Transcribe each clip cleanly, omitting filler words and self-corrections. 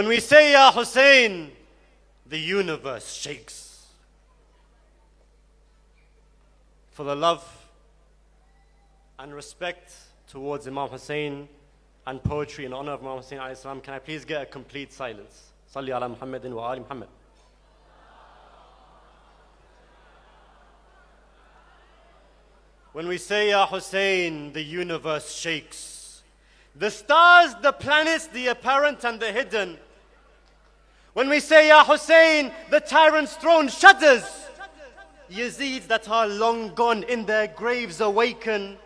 When we say Ya Hussain, the universe shakes. For the love and respect towards Imam Hussain and poetry in honor of Imam Hussain alayhi salam, can I please get a complete silence? Salli ala Muhammadin wa ali Muhammad. When we say Ya Hussain, the universe shakes. The stars, the planets, the apparent and the hidden. When we say Ya Hussain, the tyrant's throne shudders. Yazids that are long gone in their graves awaken.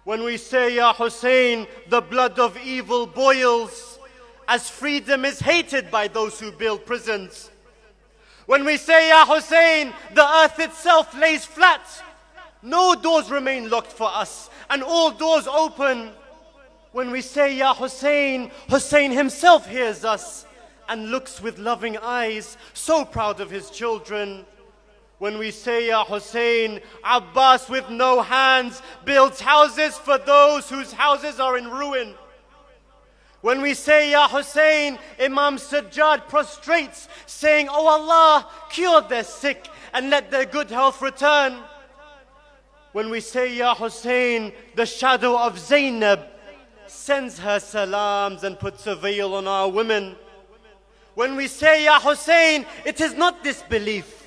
When we say Ya Hussain, the blood of evil boils, as freedom is hated by those who build prisons. When we say Ya Hussain, the earth itself lays flat. No doors remain locked for us, and all doors open. When we say Ya Hussain, Hussain himself hears us and looks with loving eyes, so proud of his children. When we say Ya Hussain, Abbas with no hands builds houses for those whose houses are in ruin. When we say Ya Hussain, Imam Sajjad prostrates, saying, "Oh Allah, cure their sick and let their good health return." When we say Ya Hussain, the shadow of Zainab sends her salams and puts a veil on our women. When we say Ya Hussain, it is not disbelief.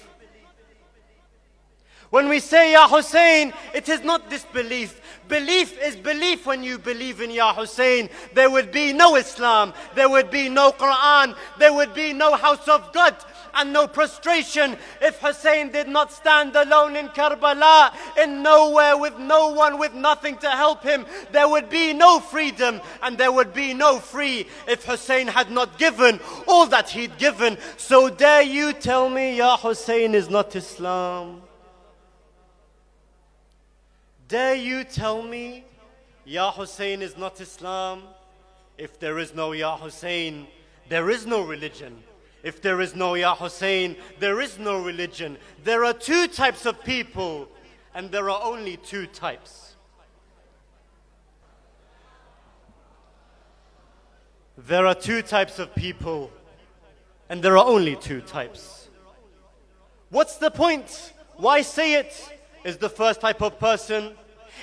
When we say Ya Hussain, it is not disbelief. Belief is belief. When you believe in Ya Hussain, there would be no Islam, there would be no Quran, there would be no house of God and no prostration. If Hussain did not stand alone in Karbala, in nowhere, with no one, with nothing to help him, there would be no freedom and there would be no free if Hussain had not given all that he'd given. So dare you tell me Ya Hussain is not Islam? Dare you tell me Ya Hussain is not Islam? If there is no Ya Hussain, there is no religion. If there is no Ya Hussain, there is no religion. There are two types of people, and there are only two types. There are two types of people, and there are only two types. What's the point? Why say it? Is the first type of person.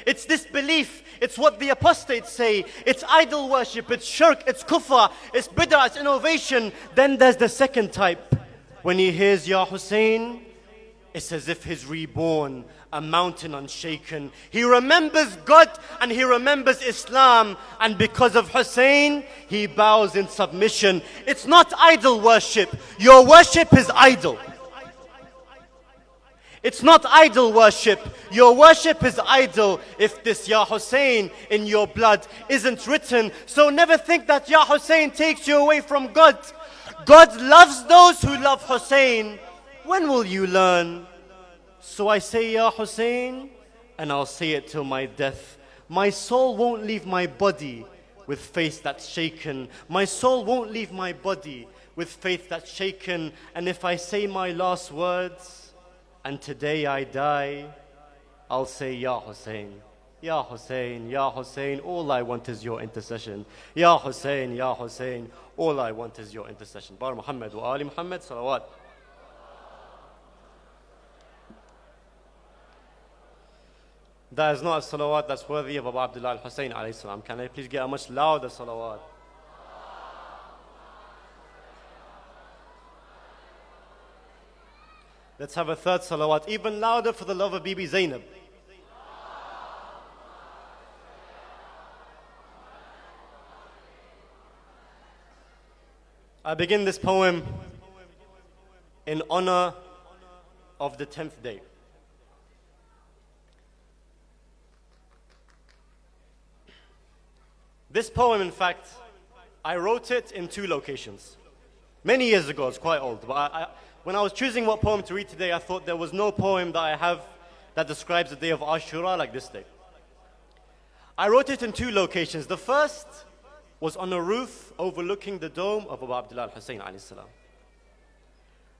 It's disbelief. It's what the apostates say. It's idol worship. It's shirk. It's kufr. It's bid'ah. It's innovation. Then there's the second type. When he hears Ya Hussain, it's as if he's reborn, a mountain unshaken. He remembers God and he remembers Islam. And because of Hussain, he bows in submission. It's not idol worship. Your worship is idol. It's not idol worship. Your worship is idol if this Ya Hussain in your blood isn't written. So never think that Ya Hussain takes you away from God. God loves those who love Hussain. When will you learn? So I say Ya Hussain, and I'll say it till my death. My soul won't leave my body with faith that's shaken. My soul won't leave my body with faith that's shaken. And if I say my last words, and today I die, I'll say Ya Hussain, Ya Hussain, Ya Hussain, all I want is your intercession. Ya Hussain, Ya Hussain, all I want is your intercession. Bar Muhammad wa Ali Muhammad, salawat. That is not a salawat that's worthy of Abu Abdullah al-Hussain alayhi salam. Can I please get a much louder salawat? Let's have a third salawat, even louder, for the love of Bibi Zainab. I begin this poem in honor of the 10th day. This poem, in fact, I wrote it in two locations. Many years ago, it's quite old, but when I was choosing what poem to read today, I thought there was no poem that I have that describes the day of Ashura like this day. I wrote it in two locations. The first was on a roof overlooking the dome of Abu Abdullah al-Hussain alayhi salam.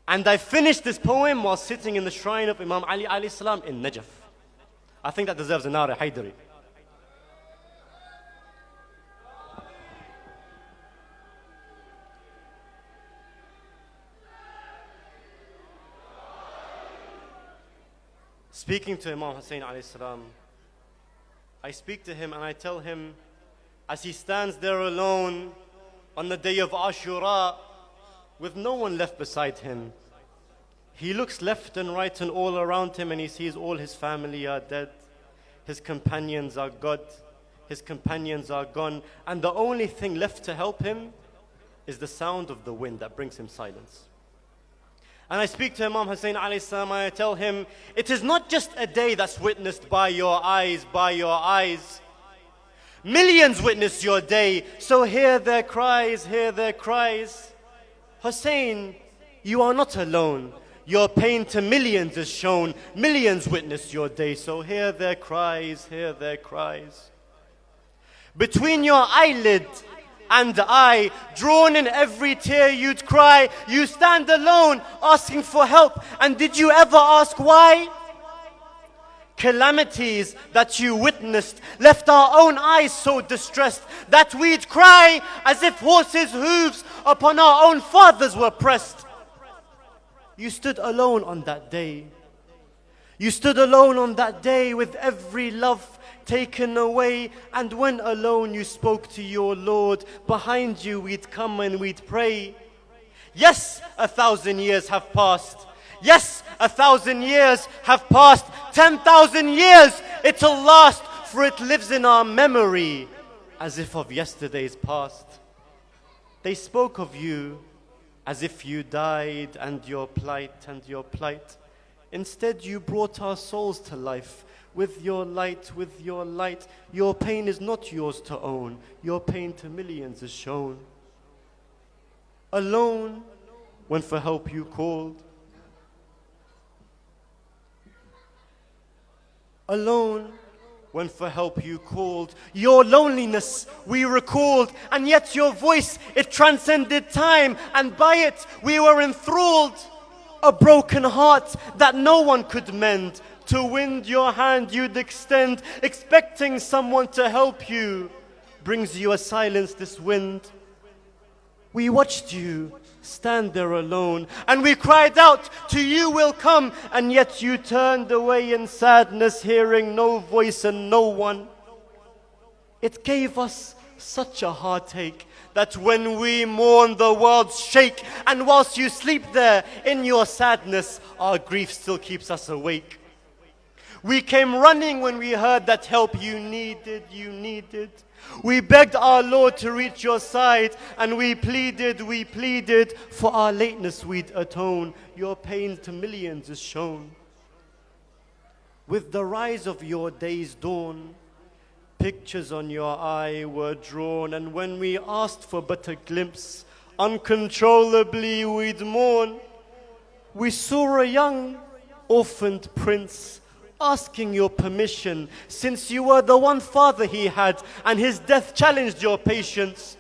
And I finished this poem while sitting in the shrine of Imam Ali alayhi salam in Najaf. I think that deserves a Nara Haydari. speaking to Imam Hussain alayhi salam, I speak to him and I tell him, as he stands there alone on the day of Ashura, with no one left beside him, he looks left and right and all around him and he sees all his family are dead, his companions are gone, his companions are gone, and the only thing left to help him is the sound of the wind that brings him silence. And I speak to Imam Hussain alayhi salam, I tell him, it is not just a day that's witnessed by your eyes, Millions witness your day, so hear their cries, hear their cries. Hussain, you are not alone. Your pain to millions is shown. Millions witness your day, so hear their cries, hear their cries. Between your eyelid and eye, drawn in every tear you'd cry, you stand alone asking for help, and did you ever ask why? Calamities that you witnessed left our own eyes so distressed that we'd cry as if horses' hooves upon our own fathers were pressed. You stood alone on that day. You stood alone on that day with every love taken away, and when alone you spoke to your Lord. Behind you we'd come and we'd pray. Yes, 1,000 years have passed. Yes, 1,000 years have passed. 10,000 years it'll last, for it lives in our memory as if of yesterday's past. They spoke of you as if you died, and your plight. Instead you brought our souls to life with your light, with your light. Your pain is not yours to own. Your pain to millions is shown. Alone when for help you called. Alone when for help you called. Your loneliness we recalled, and yet your voice, it transcended time, and by it we were enthralled. A broken heart that no one could mend. To wind your hand you'd extend, expecting someone to help you. Brings you a silence, this wind. We watched you stand there alone, and we cried out, to you will come, and yet you turned away in sadness, hearing no voice and no one. It gave us such a heartache that when we mourn the world shake, and whilst you sleep there in your sadness, our grief still keeps us awake. We came running when we heard that help you needed. We begged our Lord to reach your side, and we pleaded, for our lateness we'd atone. Your pain to millions is shown. With the rise of your day's dawn, pictures on your eye were drawn, and when we asked for but a glimpse, uncontrollably we'd mourn. We saw a young orphaned prince asking your permission, since you were the one father he had, and his death challenged your patience.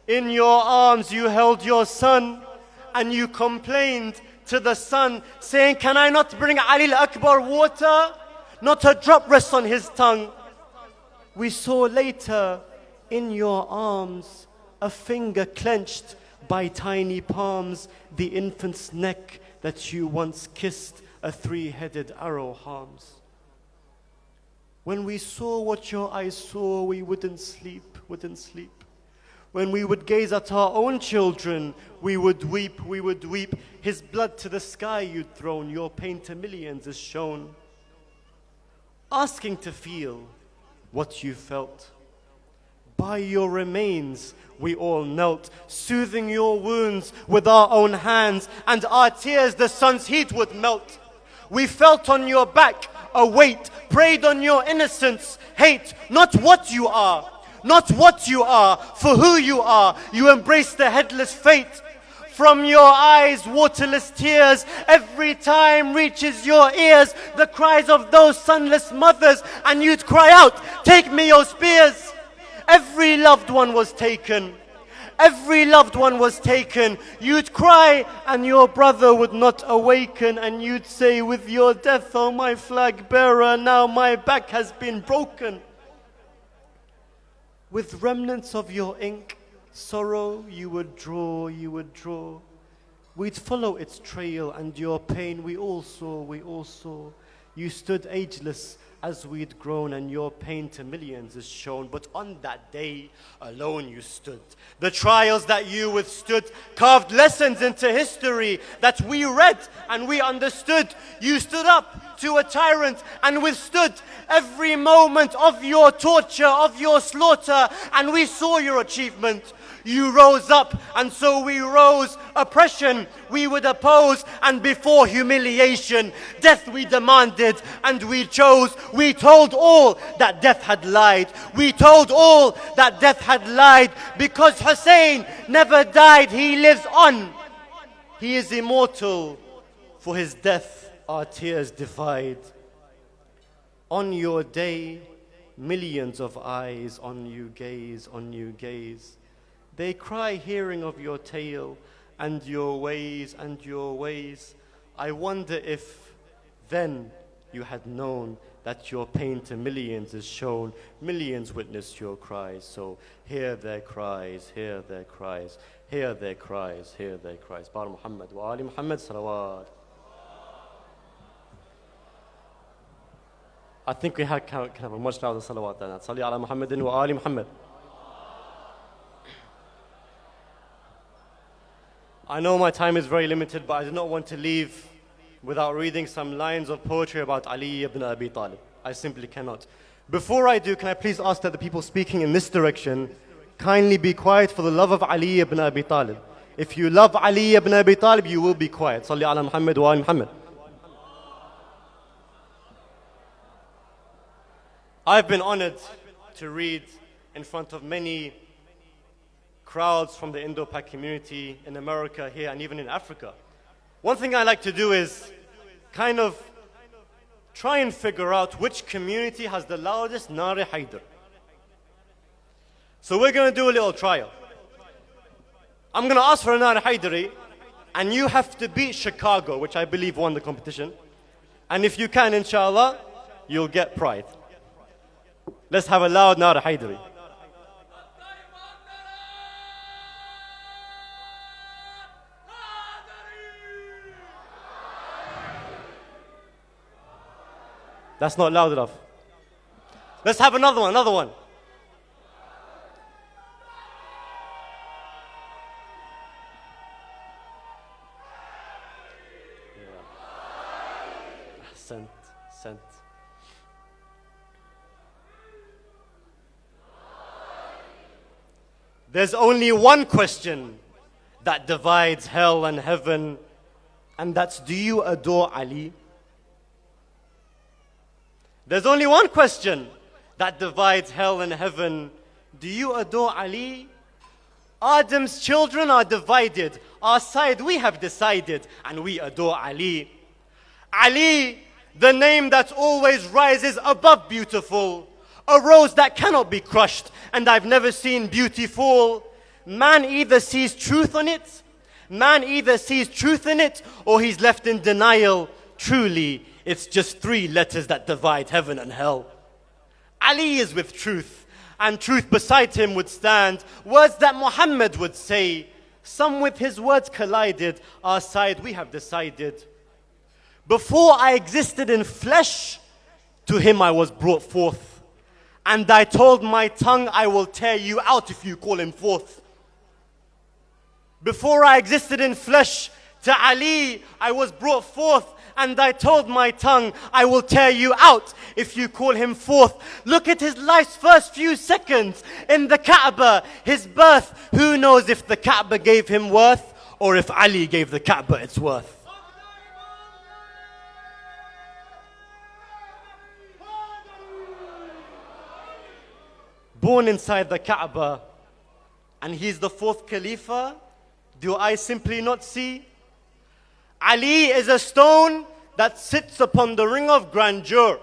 In your arms you held your son, and you complained to the sun, saying, can I not bring Ali al-Akbar water? Not a drop rests on his tongue. We saw later in your arms a finger clenched by tiny palms, the infant's neck that you once kissed a three-headed arrow harms. When we saw what your eyes saw, we wouldn't sleep. When we would gaze at our own children, we would weep. His blood to the sky you'd thrown, your pain to millions is shown. Asking to feel what you felt. By your remains we all knelt, soothing your wounds with our own hands, and our tears the sun's heat would melt. We felt on your back a weight, preyed on your innocence, hate, not what you are, for who you are. You embrace the headless fate. From your eyes, waterless tears, every time reaches your ears, the cries of those sonless mothers, and you'd cry out, take me your spears. Every loved one was taken. You'd cry and your brother would not awaken, and you'd say, with your death, oh my flag bearer, now my back has been broken. With remnants of your ink, sorrow you would draw. We'd follow its trail, and your pain we all saw. You stood ageless as we'd grown, and your pain to millions is shown. But on that day, alone you stood. The trials that you withstood carved lessons into history that we read and we understood. You stood up to a tyrant and withstood every moment of your torture, of your slaughter, and we saw your achievement. You rose up, and so we rose. Oppression we would oppose, and before humiliation, death we demanded, and we chose. We told all that death had lied. We told all that death had lied, because Hussein never died. He lives on. He is immortal. For his death our tears defied. On your day, millions of eyes on you gaze, on you gaze. They cry hearing of your tale and your ways and your ways. I wonder if then you had known that your pain to millions is shown. Millions witnessed your cries, so hear their cries, hear their cries, hear their cries, hear their cries. Bar Muhammad wa Ali Muhammad salawat. I think we can have a much louder salawat than that. Salli ala Muhammadin wa Ali Muhammad. I know my time is very limited, but I do not want to leave without reading some lines of poetry about Ali ibn Abi Talib. I simply cannot. Before I do, can I please ask that the people speaking in this direction kindly be quiet for the love of Ali ibn Abi Talib. If you love Ali ibn Abi Talib, you will be quiet. Salli ala Muhammad wa ali Muhammad. I've been honored to read in front of many crowds from the Indo-Pak community in America, here, and even in Africa. One thing I like to do is kind of try and figure out which community has the loudest Nouri Haider. So we're going to do a little trial. I'm going to ask for a Nouri Haidari, and you have to beat Chicago, which I believe won the competition. And if you can, inshallah, you'll get pride. Let's have a loud Nouri Haidari. That's not loud enough. Let's have another one, another one. Sent. There's only one question that divides hell and heaven, and that's, do you adore Ali? There's only one question that divides hell and heaven. Do you adore Ali? Adam's children are divided. Our side we have decided, and we adore Ali. Ali, the name that always rises above beautiful. A rose that cannot be crushed, and I've never seen beauty fall. Man either sees truth in it, or he's left in denial. Truly, it's just three letters that divide heaven and hell. Ali is with truth, and truth beside him would stand. Words that Muhammad would say, some with his words collided. Our side we have decided. Before I existed in flesh, to him I was brought forth. And I told my tongue, I will tear you out if you call him forth. Before I existed in flesh, to Ali I was brought forth. And I told my tongue, I will tear you out if you call him forth. Look at his life's first few seconds in the Kaaba, his birth. Who knows if the Kaaba gave him worth, or if Ali gave the Kaaba its worth. Born inside the Kaaba, and he's the fourth Khalifa. Do I simply not see? Ali is a stone that sits upon the ring of grandeur.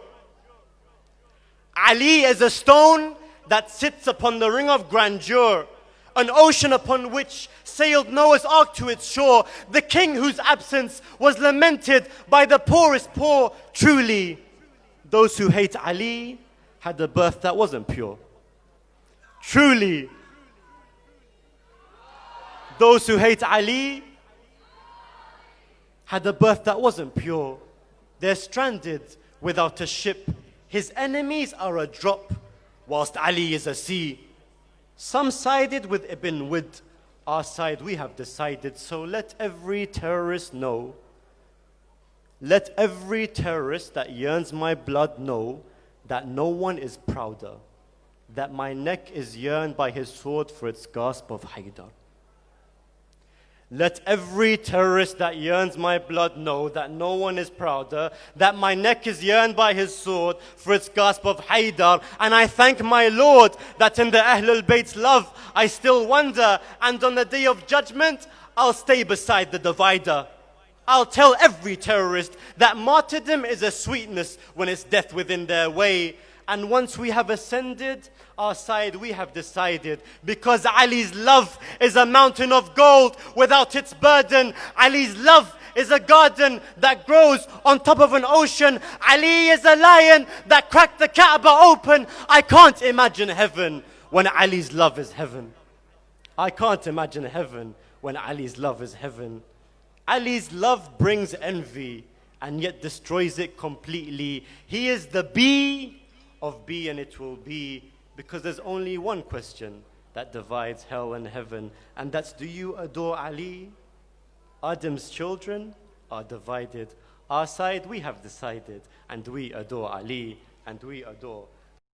Ali is a stone that sits upon the ring of grandeur. An ocean upon which sailed Noah's ark to its shore. The king whose absence was lamented by the poorest poor. Truly, those who hate Ali had a birth that wasn't pure. Truly, those who hate Ali had a birth that wasn't pure. They're stranded without a ship. His enemies are a drop, whilst Ali is a sea. Some sided with Ibn Wid. Our side we have decided. So let every terrorist know. Let every terrorist that yearns my blood know that no one is prouder, that my neck is yearned by his sword for its gasp of Haydar. Let every terrorist that yearns my blood know that no one is prouder, that my neck is yearned by his sword for its gasp of Haydar. And I thank my Lord that in the Ahlul Bayt's love I still wonder, and on the day of judgment I'll stay beside the divider. I'll tell every terrorist that martyrdom is a sweetness when it's death within their way. And once we have ascended, our side we have decided. Because Ali's love is a mountain of gold without its burden. Ali's love is a garden that grows on top of an ocean. Ali is a lion that cracked the Kaaba open. I can't imagine heaven when Ali's love is heaven. I can't imagine heaven when Ali's love is heaven. Ali's love brings envy and yet destroys it completely. He is the be of be and it will be, because there's only one question that divides hell and heaven, and that's, do you adore Ali? Adam's children are divided. Our side we have decided, and we adore Ali, and we adore